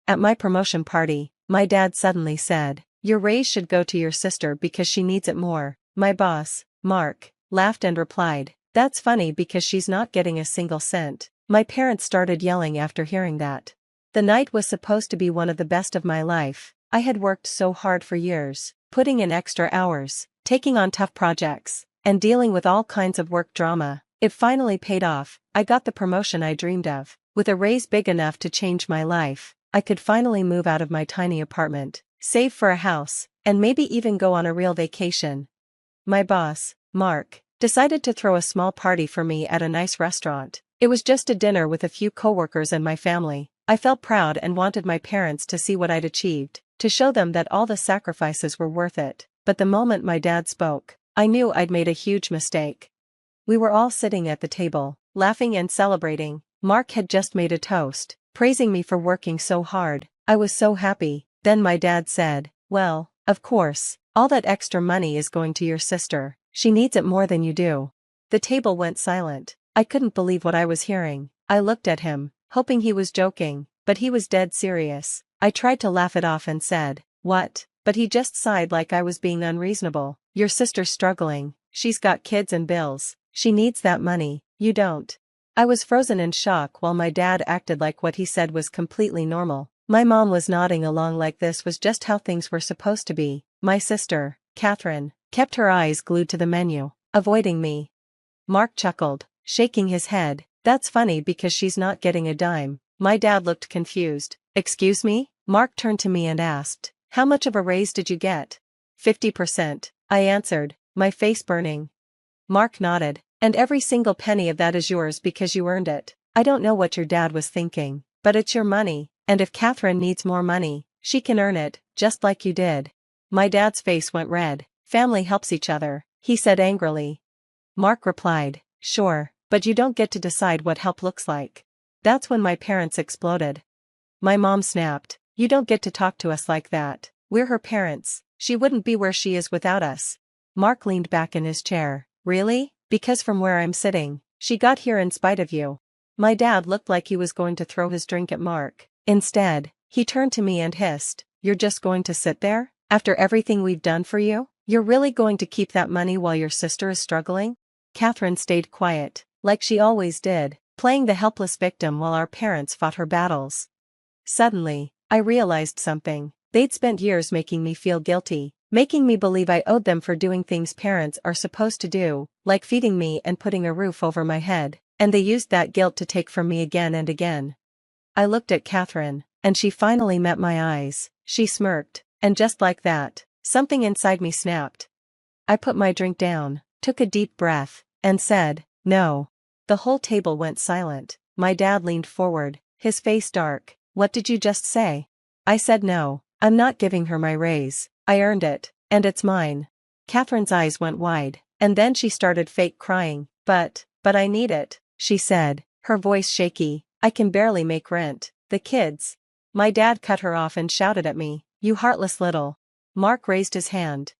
At my promotion party, my dad suddenly said, "Your raise should go to your sister because she needs it more." My boss, Mark, laughed and replied, "That's funny because she's not getting a single cent." My parents started yelling after hearing that. The night was supposed to be one of the best of my life. I had worked so hard for years, putting in extra hours, taking on tough projects, and dealing with all kinds of work drama. It finally paid off. I got the promotion I dreamed of. With a raise big enough to change my life, I could finally move out of my tiny apartment, save for a house, and maybe even go on a real vacation. My boss, Mark, decided to throw a small party for me at a nice restaurant. It was just a dinner with a few coworkers and my family. I felt proud and wanted my parents to see what I'd achieved, to show them that all the sacrifices were worth it. But the moment my dad spoke, I knew I'd made a huge mistake. We were all sitting at the table, laughing and celebrating. Mark had just made a toast, praising me for working so hard. I was so happy. Then my dad said, "Well, of course, all that extra money is going to your sister. She needs it more than you do." The table went silent. I couldn't believe what I was hearing. I looked at him, hoping he was joking, but he was dead serious. I tried to laugh it off and said, "What?" But he just sighed like I was being unreasonable. "Your sister's struggling. She's got kids and bills. She needs that money. You don't." I was frozen in shock while my dad acted like what he said was completely normal. My mom was nodding along like this was just how things were supposed to be. My sister, Catherine, kept her eyes glued to the menu, avoiding me. Mark chuckled, shaking his head. "That's funny because she's not getting a dime." My dad looked confused. "Excuse me?" Mark turned to me and asked, "How much of a raise did you get?" 50%, I answered, my face burning. Mark nodded. "And every single penny of that is yours because you earned it." I don't know what your dad was thinking, but it's your money, and if Catherine needs more money, she can earn it, just like you did. My dad's face went red. "Family helps each other," he said angrily. Mark replied, "Sure, but you don't get to decide what help looks like." That's when my parents exploded. My mom snapped, "You don't get to talk to us like that. We're her parents. She wouldn't be where she is without us." Mark leaned back in his chair. "Really? Because from where I'm sitting, she got here in spite of you." My dad looked like he was going to throw his drink at Mark. Instead, he turned to me and hissed, "You're just going to sit there? After everything we've done for you? You're really going to keep that money while your sister is struggling?" Catherine stayed quiet, like she always did, playing the helpless victim while our parents fought her battles. Suddenly, I realized something. They'd spent years making me feel guilty, making me believe I owed them for doing things parents are supposed to do, like feeding me and putting a roof over my head, and they used that guilt to take from me again and again. I looked at Catherine, and she finally met my eyes. She smirked, and just like that, something inside me snapped. I put my drink down, took a deep breath, and said, "No." The whole table went silent. My dad leaned forward, his face dark. "What did you just say?" I said, "No, I'm not giving her my raise. I earned it, and it's mine." Catherine's eyes went wide, and then she started fake crying. But I need it," she said, her voice shaky. "I can barely make rent. The kids." My dad cut her off and shouted at me, "You heartless little." Mark raised his hand.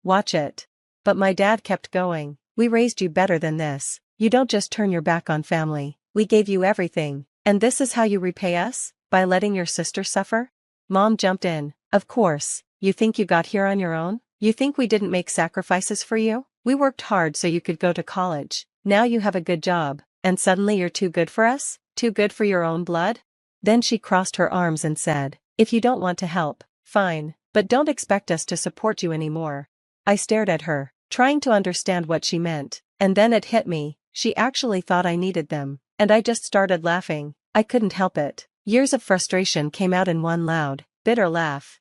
Watch it." But my dad kept going. "We raised you better than this. You don't just turn your back on family. We gave you everything. And this is how you repay us? By letting your sister suffer?" Mom jumped in. "Of course, you think you got here on your own? You think we didn't make sacrifices for you? We worked hard so you could go to college. Now you have a good job, and suddenly you're too good for us? Too good for your own blood?" Then she crossed her arms and said, "If you don't want to help, fine, but don't expect us to support you anymore." I stared at her, trying to understand what she meant, and then it hit me. She actually thought I needed them, and I just started laughing. I couldn't help it. Years of frustration came out in one loud, bitter laugh.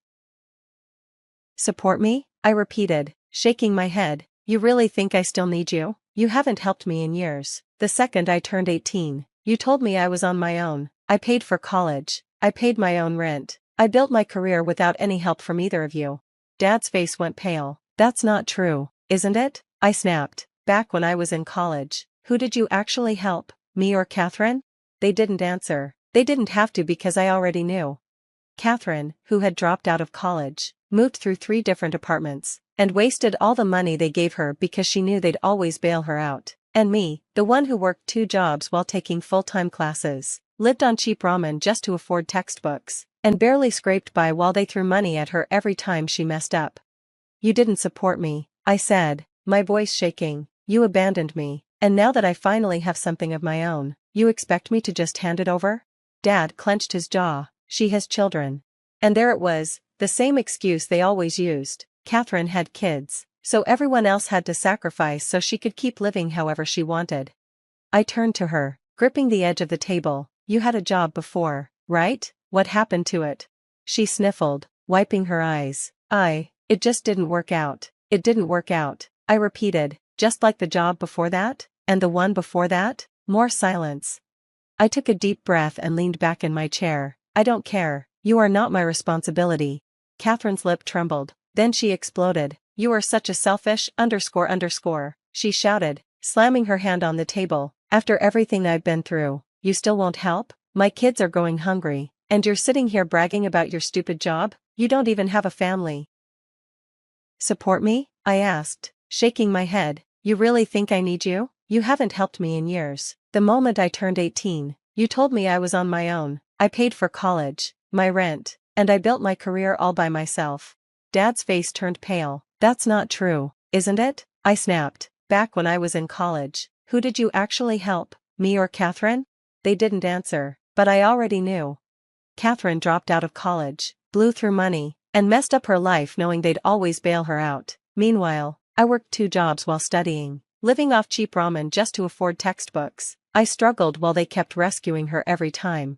"Support me?" I repeated, shaking my head. "You really think I still need you? You haven't helped me in years. The second I turned 18, you told me I was on my own. I paid for college. I paid my own rent. I built my career without any help from either of you." Dad's face went pale. "That's not true, isn't it?" I snapped. "Back when I was in college, who did you actually help, me or Catherine?" They didn't answer. They didn't have to because I already knew. Catherine, who had dropped out of college, moved through 3 different apartments, and wasted all the money they gave her because she knew they'd always bail her out. And me, the one who worked 2 jobs while taking full-time classes, lived on cheap ramen just to afford textbooks, and barely scraped by while they threw money at her every time she messed up. You didn't support me, I said, my voice shaking. You abandoned me, and now that I finally have something of my own, you expect me to just hand it over? Dad clenched his jaw. She has children. And there it was, the same excuse they always used. Catherine had kids, so everyone else had to sacrifice so she could keep living however she wanted. I turned to her, gripping the edge of the table. You had a job before, right? What happened to it? She sniffled, wiping her eyes. It just didn't work out. It didn't work out, I repeated, just like the job before that, and the one before that. More silence. I took a deep breath and leaned back in my chair. I don't care, you are not my responsibility. Catherine's lip trembled, then she exploded. You are such a selfish __, she shouted, slamming her hand on the table. After everything I've been through, you still won't help? My kids are going hungry, and you're sitting here bragging about your stupid job? You don't even have a family. Support me? I asked, shaking my head. You really think I need you? You haven't helped me in years. The moment I turned 18, you told me I was on my own. I paid for college, my rent, and I built my career all by myself. Dad's face turned pale. That's not true, isn't it? I snapped. Back when I was in college, who did you actually help, me or Catherine? They didn't answer, but I already knew. Catherine dropped out of college, blew through money, and messed up her life knowing they'd always bail her out. Meanwhile, I worked 2 jobs while studying, living off cheap ramen just to afford textbooks. I struggled while they kept rescuing her every time.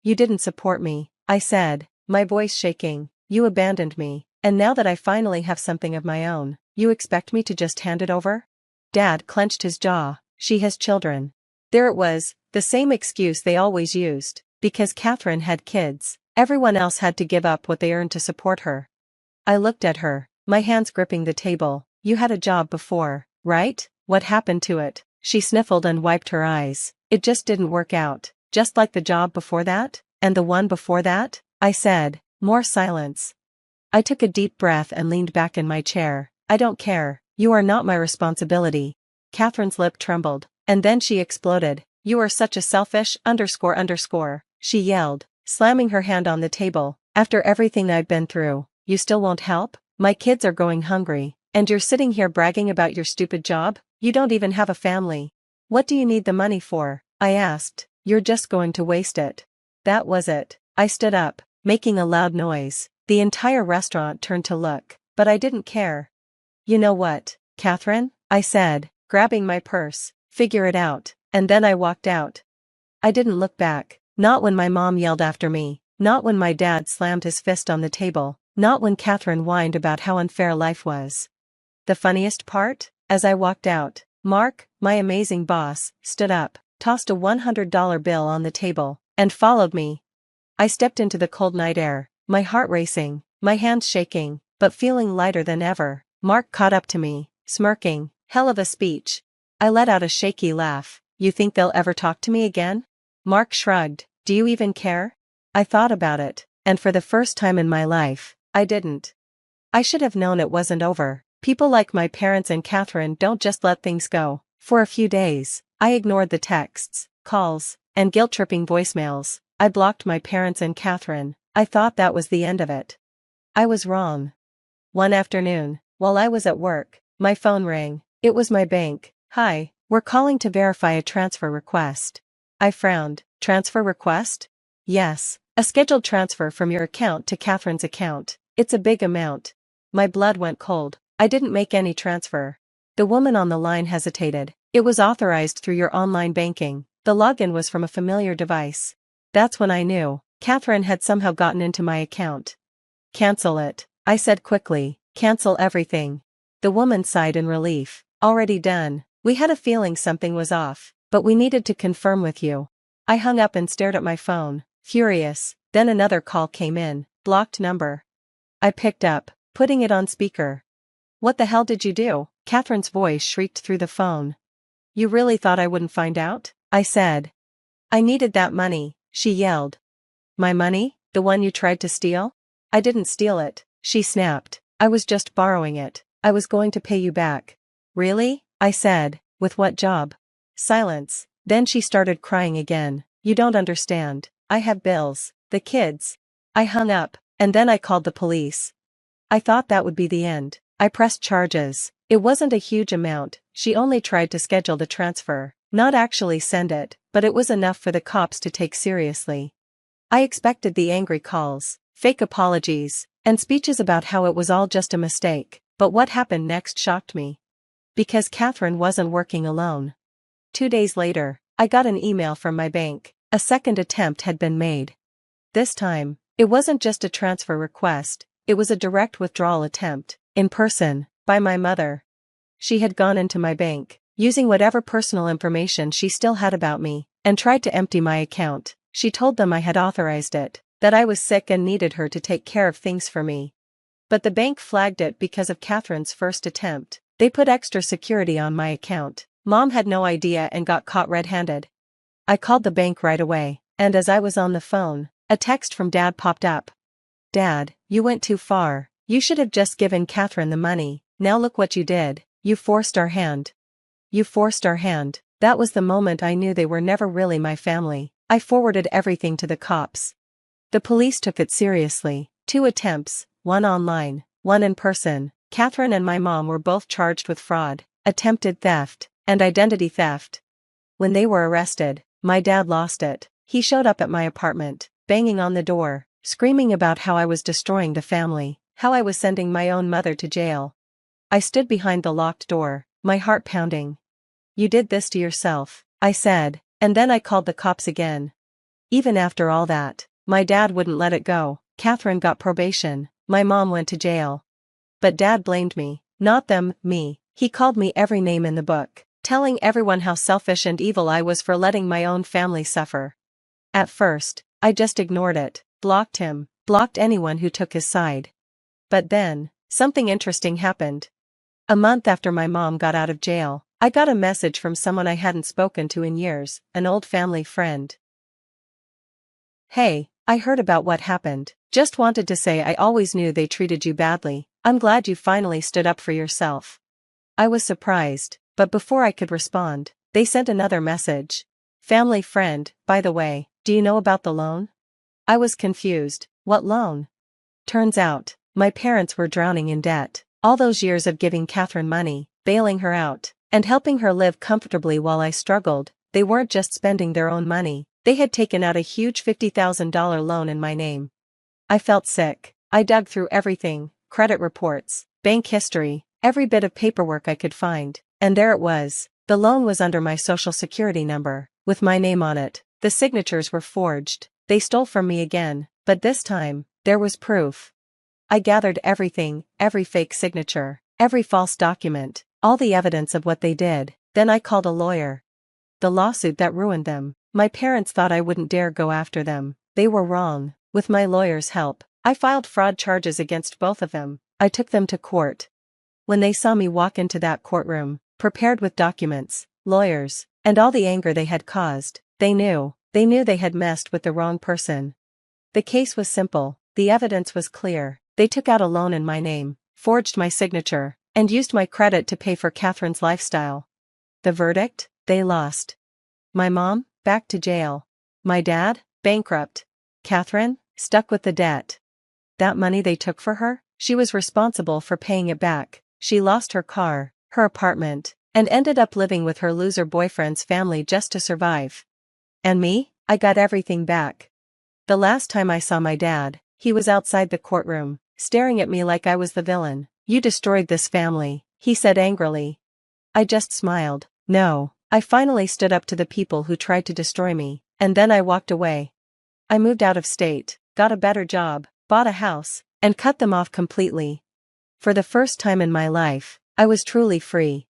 You didn't support me, I said, my voice shaking. You abandoned me, and now that I finally have something of my own, you expect me to just hand it over? Dad clenched his jaw. She has children. There it was, the same excuse they always used. Because Catherine had kids, everyone else had to give up what they earned to support her. I looked at her, my hands gripping the table. You had a job before, right? What happened to it? She sniffled and wiped her eyes. It just didn't work out, just like the job before that, and the one before that, I said. More silence. I took a deep breath and leaned back in my chair. I don't care, you are not my responsibility. Catherine's lip trembled, and then she exploded. You are such a selfish __, she yelled, slamming her hand on the table. After everything I've been through, you still won't help? My kids are going hungry, and you're sitting here bragging about your stupid job? You don't even have a family. What do you need the money for? I asked. You're just going to waste it. That was it. I stood up, making a loud noise. The entire restaurant turned to look, but I didn't care. You know what, Catherine? I said, grabbing my purse. Figure it out. And then I walked out. I didn't look back, not when my mom yelled after me, not when my dad slammed his fist on the table, not when Catherine whined about how unfair life was. The funniest part? As I walked out, Mark, my amazing boss, stood up, tossed a $100 bill on the table, and followed me. I stepped into the cold night air, my heart racing, my hands shaking, but feeling lighter than ever. Mark caught up to me, smirking. Hell of a speech. I let out a shaky laugh. You think they'll ever talk to me again? Mark shrugged. Do you even care? I thought about it, and for the first time in my life, I didn't. I should have known it wasn't over. People like my parents and Catherine don't just let things go. For a few days, I ignored the texts, calls, and guilt-tripping voicemails. I blocked my parents and Catherine. I thought that was the end of it. I was wrong. One afternoon, while I was at work, my phone rang. It was my bank. Hi, we're calling to verify a transfer request. I frowned. Transfer request? Yes, a scheduled transfer from your account to Catherine's account. It's a big amount. My blood went cold. I didn't make any transfer. The woman on the line hesitated. It was authorized through your online banking. The login was from a familiar device. That's when I knew. Catherine had somehow gotten into my account. Cancel it, I said quickly. Cancel everything. The woman sighed in relief. Already done. We had a feeling something was off, but we needed to confirm with you. I hung up and stared at my phone, furious. Then another call came in. Blocked number. I picked up, putting it on speaker. What the hell did you do? Catherine's voice shrieked through the phone. You really thought I wouldn't find out? I said. I needed that money, she yelled. My money? The one you tried to steal? I didn't steal it, she snapped. I was just borrowing it. I was going to pay you back. Really? I said. With what job? Silence. Then she started crying again. You don't understand. I have bills. The kids. I hung up, and then I called the police. I thought that would be the end. I pressed charges. It wasn't a huge amount, she only tried to schedule the transfer, not actually send it, but it was enough for the cops to take seriously. I expected the angry calls, fake apologies, and speeches about how it was all just a mistake, but what happened next shocked me. Because Catherine wasn't working alone. 2 days later, I got an email from my bank. A second attempt had been made. This time, it wasn't just a transfer request, it was a direct withdrawal attempt, in person, by my mother. She had gone into my bank, using whatever personal information she still had about me, and tried to empty my account. She told them I had authorized it, that I was sick and needed her to take care of things for me. But the bank flagged it because of Catherine's first attempt. They put extra security on my account. Mom had no idea and got caught red-handed. I called the bank right away, and as I was on the phone, a text from Dad popped up. "Dad, you went too far. You should have just given Catherine the money. Now look what you did. You forced our hand. You forced our hand." That was the moment I knew they were never really my family. I forwarded everything to the cops. The police took it seriously. 2 attempts, one online, one in person. Catherine and my mom were both charged with fraud, attempted theft, and identity theft. When they were arrested, my dad lost it. He showed up at my apartment, banging on the door, screaming about how I was destroying the family, how I was sending my own mother to jail. I stood behind the locked door, my heart pounding. "You did this to yourself," I said, and then I called the cops again. Even after all that, my dad wouldn't let it go. Catherine got probation, my mom went to jail. But Dad blamed me, not them, me. He called me every name in the book, telling everyone how selfish and evil I was for letting my own family suffer. At first, I just ignored it, blocked him, blocked anyone who took his side. But then, something interesting happened. A month after my mom got out of jail, I got a message from someone I hadn't spoken to in years, an old family friend. "Hey, I heard about what happened. Just wanted to say I always knew they treated you badly. I'm glad you finally stood up for yourself." I was surprised, but before I could respond, they sent another message. "Family friend, by the way, do you know about the loan?" I was confused. What loan? Turns out, my parents were drowning in debt. All those years of giving Catherine money, bailing her out, and helping her live comfortably while I struggled, they weren't just spending their own money, they had taken out a huge $50,000 loan in my name. I felt sick. I dug through everything, credit reports, bank history, every bit of paperwork I could find, and there it was. The loan was under my social security number, with my name on it. The signatures were forged. They stole from me again, but this time, there was proof. I gathered everything, every fake signature, every false document, all the evidence of what they did. Then I called a lawyer. The lawsuit that ruined them. My parents thought I wouldn't dare go after them. They were wrong. With my lawyer's help, I filed fraud charges against both of them. I took them to court. When they saw me walk into that courtroom, prepared with documents, lawyers, and all the anger they had caused, they knew they had messed with the wrong person. The case was simple, the evidence was clear. They took out a loan in my name, forged my signature, and used my credit to pay for Catherine's lifestyle. The verdict? They lost. My mom? Back to jail. My dad? Bankrupt. Catherine? Stuck with the debt. That money they took for her? She was responsible for paying it back. She lost her car, her apartment, and ended up living with her loser boyfriend's family just to survive. And me? I got everything back. The last time I saw my dad, he was outside the courtroom, staring at me like I was the villain. "You destroyed this family," he said angrily. I just smiled. No, I finally stood up to the people who tried to destroy me, and then I walked away. I moved out of state, got a better job, bought a house, and cut them off completely. For the first time in my life, I was truly free.